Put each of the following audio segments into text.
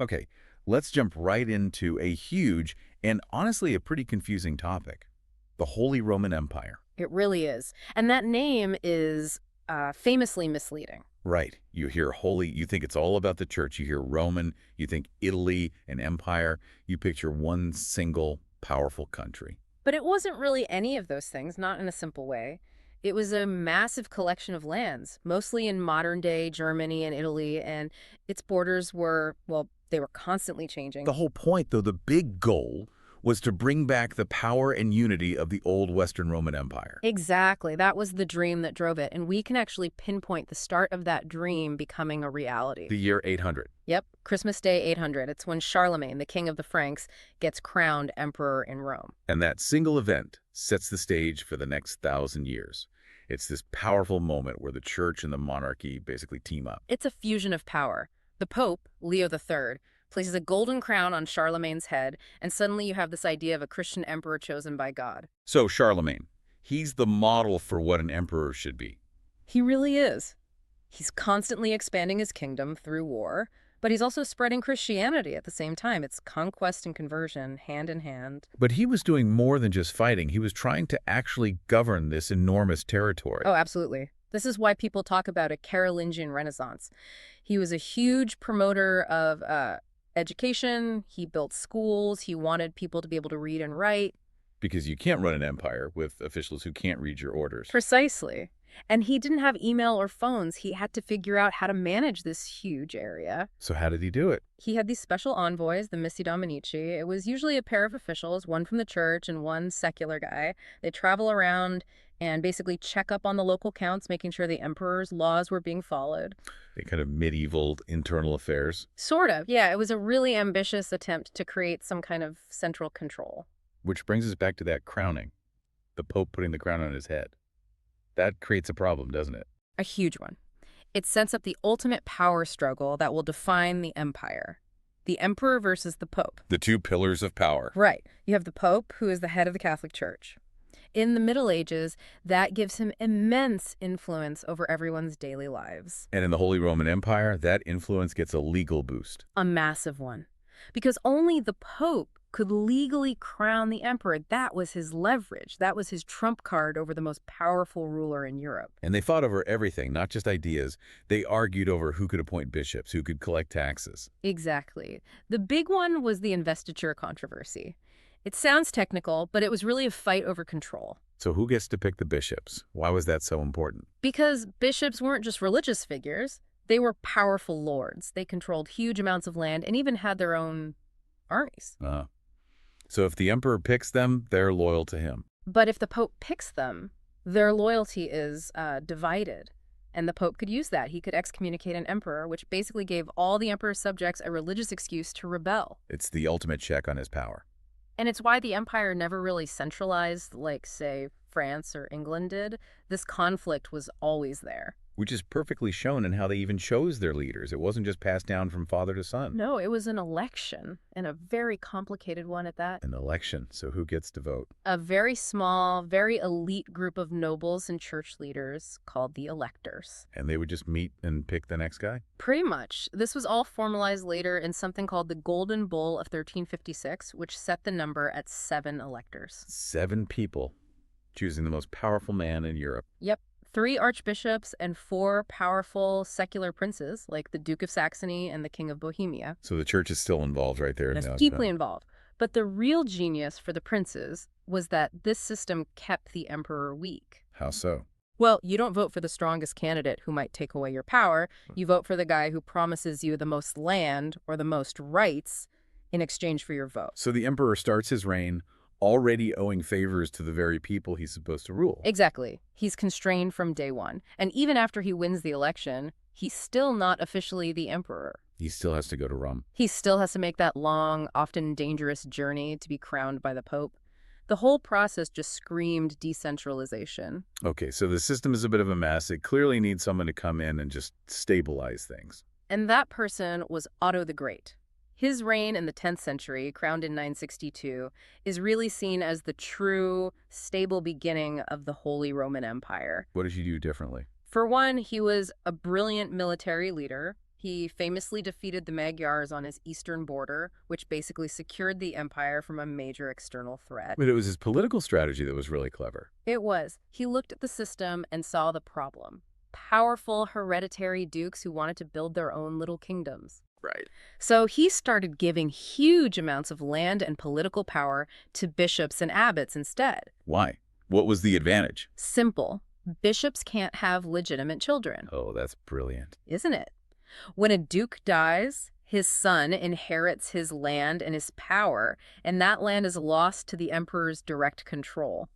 Okay, let's jump right into a huge and honestly a pretty confusing topic. The Holy Roman Empire. It really is. And that name is famously misleading. Right. You hear holy, you think it's all about the church. You hear Roman, you think Italy, an empire. You picture one single powerful country. But it wasn't really any of those things, not in a simple way. It was a massive collection of lands, mostly in modern-day Germany and Italy, and its borders were, well, they were constantly changing. The whole point, though, the big goal was to bring back the power and unity of the old Western Roman Empire. Exactly. That was the dream that drove it, and we can actually pinpoint the start of that dream becoming a reality. The year 800. Yep, Christmas Day 800. It's when Charlemagne, the king of the Franks, gets crowned emperor in Rome. And that single event sets the stage for the next 1,000 years. It's this powerful moment where the church and the monarchy basically team up. It's a fusion of power. The Pope, Leo III, places a golden crown on Charlemagne's head, and suddenly you have this idea of a Christian emperor chosen by God. So Charlemagne, he's the model for what an emperor should be. He really is. He's constantly expanding his kingdom through war, but he's also spreading Christianity at the same time. It's conquest and conversion, hand in hand. But he was doing more than just fighting. He was trying to actually govern this enormous territory. Oh, absolutely. This is why people talk about a Carolingian Renaissance. He was a huge promoter of education. He built schools. He wanted people to be able to read and write. Because you can't run an empire with officials who can't read your orders. Precisely. And he didn't have email or phones. He had to figure out how to manage this huge area. So how did he do it? He had these special envoys, the Missi Dominici. It was usually a pair of officials, one from the church and one secular guy. They travel around and basically check up on the local counts, making sure the emperor's laws were being followed. A kind of medieval internal affairs. Sort of, yeah. It was a really ambitious attempt to create some kind of central control. Which brings us back to that crowning. The Pope putting the crown on his head. That creates a problem, doesn't it? A huge one. It sets up the ultimate power struggle that will define the empire. The emperor versus the Pope. The two pillars of power. Right. You have the Pope, who is the head of the Catholic Church. In the Middle Ages, that gives him immense influence over everyone's daily lives. And in the Holy Roman Empire, that influence gets a legal boost. A massive one. Because only the Pope could legally crown the emperor. That was his leverage. That was his trump card over the most powerful ruler in Europe. And they fought over everything, not just ideas. They argued over who could appoint bishops, who could collect taxes. Exactly. The big one was the investiture controversy. It sounds technical, but it was really a fight over control. So who gets to pick the bishops? Why was that so important? Because bishops weren't just religious figures. They were powerful lords. They controlled huge amounts of land and even had their own armies. So if the emperor picks them, they're loyal to him. But if the Pope picks them, their loyalty is divided. And the Pope could use that. He could excommunicate an emperor, which basically gave all the emperor's subjects a religious excuse to rebel. It's the ultimate check on his power. And it's why the empire never really centralized like, say, France or England did. This conflict was always there. Which is perfectly shown in how they even chose their leaders. It wasn't just passed down from father to son. No, it was an election, and a very complicated one at that. An election, so who gets to vote? A very small, very elite group of nobles and church leaders called the electors. And they would just meet and pick the next guy? Pretty much. This was all formalized later in something called the Golden Bull of 1356, which set the number at 7 electors. 7 people choosing the most powerful man in Europe. Yep. 3 archbishops and 4 powerful secular princes, like the Duke of Saxony and the King of Bohemia. So the church is still involved right there. It's deeply involved. But the real genius for the princes was that this system kept the emperor weak. How so? Well, you don't vote for the strongest candidate who might take away your power. You vote for the guy who promises you the most land or the most rights in exchange for your vote. So the emperor starts his reign already owing favors to the very people he's supposed to rule. Exactly. He's constrained from day one. And even after he wins the election, he's still not officially the emperor. He still has to go to Rome. He still has to make that long, often dangerous journey to be crowned by the Pope. The whole process just screamed decentralization. Okay, so the system is a bit of a mess. It clearly needs someone to come in and just stabilize things. And that person was Otto the Great. His reign in the 10th century, crowned in 962, is really seen as the true, stable beginning of the Holy Roman Empire. What did he do differently? For one, he was a brilliant military leader. He famously defeated the Magyars on his eastern border, which basically secured the empire from a major external threat. But it was his political strategy that was really clever. It was. He looked at the system and saw the problem. Powerful hereditary dukes who wanted to build their own little kingdoms. Right. So he started giving huge amounts of land and political power to bishops and abbots instead. Why? What was the advantage? Simple. Bishops can't have legitimate children, Oh, that's brilliant. isn't it? When a duke dies, his son inherits his land and his power, and that land is lost to the emperor's direct control.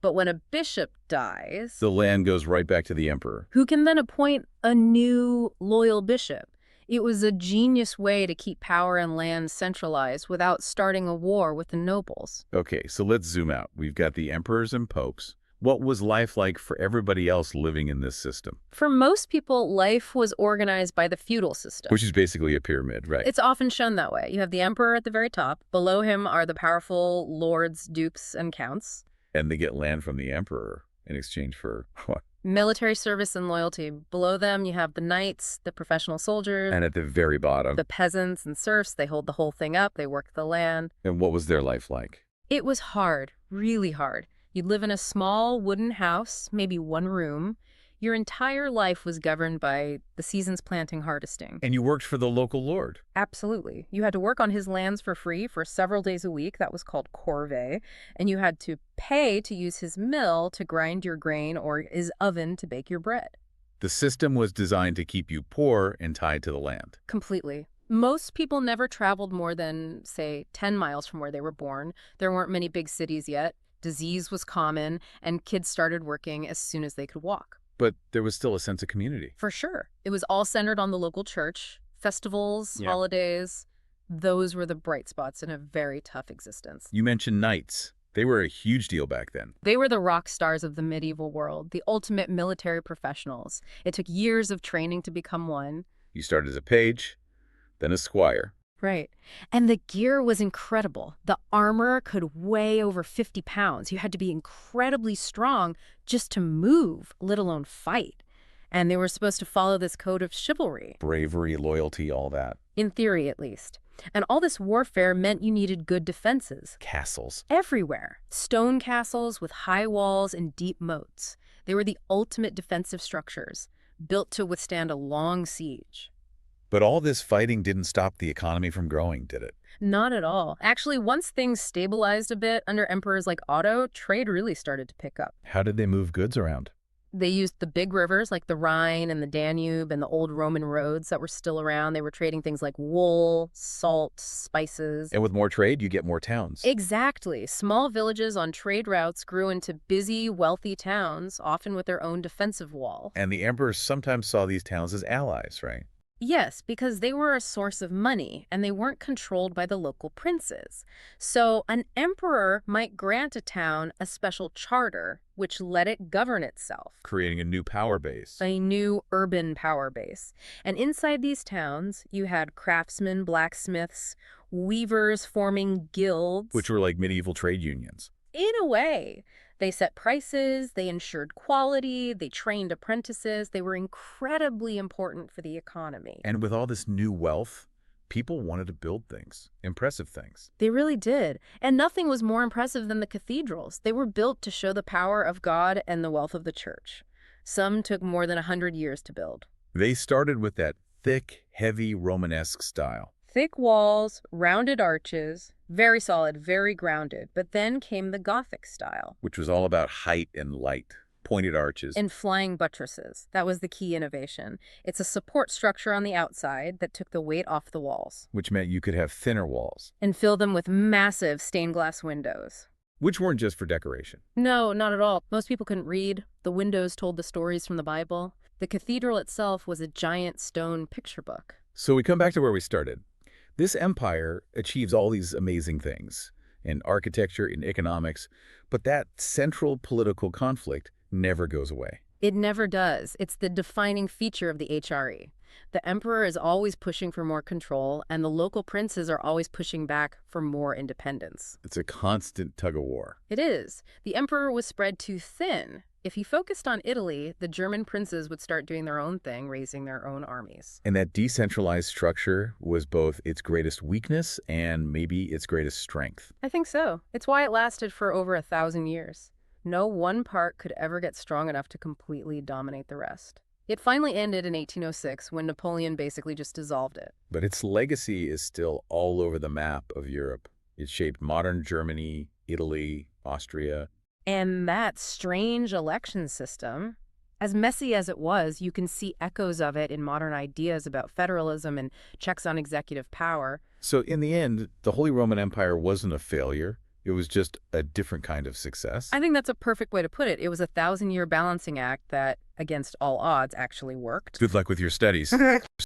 But when a bishop dies, The land goes right back to the emperor. who can then appoint a new loyal bishop? It was a genius way to keep power and land centralized without starting a war with the nobles. Okay, so let's zoom out. We've got the emperors and popes. What was life like for everybody else living in this system? For most people, life was organized by the feudal system. Which is basically a pyramid, right? It's often shown that way. You have the emperor at the very top. Below him are the powerful lords, dukes, and counts. And they get land from the emperor in exchange for what? Military service and loyalty. Below them, you have the knights, the professional soldiers, And at the very bottom. the peasants and serfs. They hold the whole thing up. They work the land. And what was their life like? It was hard, really hard. You'd live in a small wooden house, maybe one room. Your entire life was governed by the season's planting, harvesting. And you worked for the local lord. Absolutely. You had to work on his lands for free for several days a week. That was called corvée. And you had to pay to use his mill to grind your grain or his oven to bake your bread. The system was designed to keep you poor and tied to the land. Completely. Most people never traveled more than, say, 10 miles from where they were born. There weren't many big cities yet. Disease was common, and kids started working as soon as they could walk. But there was still a sense of community. For sure. It was all centered on the local church. Festivals, Yeah. holidays, those were the bright spots in a very tough existence. You mentioned knights. They were a huge deal back then. They were the rock stars of the medieval world, the ultimate military professionals. It took years of training to become one. You started as a page, then a squire. Right. And the gear was incredible. The armor could weigh over 50 pounds. You had to be incredibly strong just to move, let alone fight. And they were supposed to follow this code of chivalry. Bravery, loyalty, all that. In theory, at least. And all this warfare meant you needed good defenses. Castles. Everywhere. Stone castles with high walls and deep moats. They were the ultimate defensive structures, built to withstand a long siege. But all this fighting didn't stop the economy from growing, did it? Not at all. Actually, once things stabilized a bit under emperors like Otto, trade really started to pick up. How did they move goods around? They used the big rivers like the Rhine and the Danube and the old Roman roads that were still around. They were trading things like wool, salt, spices. And with more trade, you get more towns. Exactly. Small villages on trade routes grew into busy, wealthy towns, often with their own defensive wall. And the emperors sometimes saw these towns as allies, right? Yes, because they were a source of money, and they weren't controlled by the local princes. So an emperor might grant a town a special charter, which let it govern itself. Creating a new power base. A new urban power base. And inside these towns, you had craftsmen, blacksmiths, weavers forming guilds. Which were like medieval trade unions. In a way. They set prices, they ensured quality, they trained apprentices. They were incredibly important for the economy. And with all this new wealth, people wanted to build things, impressive things. They really did. And nothing was more impressive than the cathedrals. They were built to show the power of God and the wealth of the church. Some took more than 100 years to build. They started with that thick, heavy Romanesque style. Thick walls, rounded arches, very solid, very grounded. But then came the Gothic style. Which was all about height and light, pointed arches. And flying buttresses. That was the key innovation. It's a support structure on the outside that took the weight off the walls. Which meant you could have thinner walls. And fill them with massive stained glass windows. Which weren't just for decoration. No, not at all. Most people couldn't read. The windows told the stories from the Bible. The cathedral itself was a giant stone picture book. So we come back to where we started. This empire achieves all these amazing things in architecture, in economics, but that central political conflict never goes away. It never does. It's the defining feature of the HRE. The emperor is always pushing for more control, and the local princes are always pushing back for more independence. It's a constant tug of war. It is. The emperor was spread too thin. If he focused on Italy, the German princes would start doing their own thing, raising their own armies. And that decentralized structure was both its greatest weakness and maybe its greatest strength. I think so. It's why it lasted for over 1,000 years. No one part could ever get strong enough to completely dominate the rest. It finally ended in 1806 when Napoleon basically just dissolved it. But its legacy is still all over the map of Europe. It shaped modern Germany, Italy, Austria. And that strange election system, as messy as it was, you can see echoes of it in modern ideas about federalism and checks on executive power. So in the end, the Holy Roman Empire wasn't a failure. It was just a different kind of success. I think that's a perfect way to put it. It was a 1,000-year balancing act that, against all odds, actually worked. Good luck with your studies.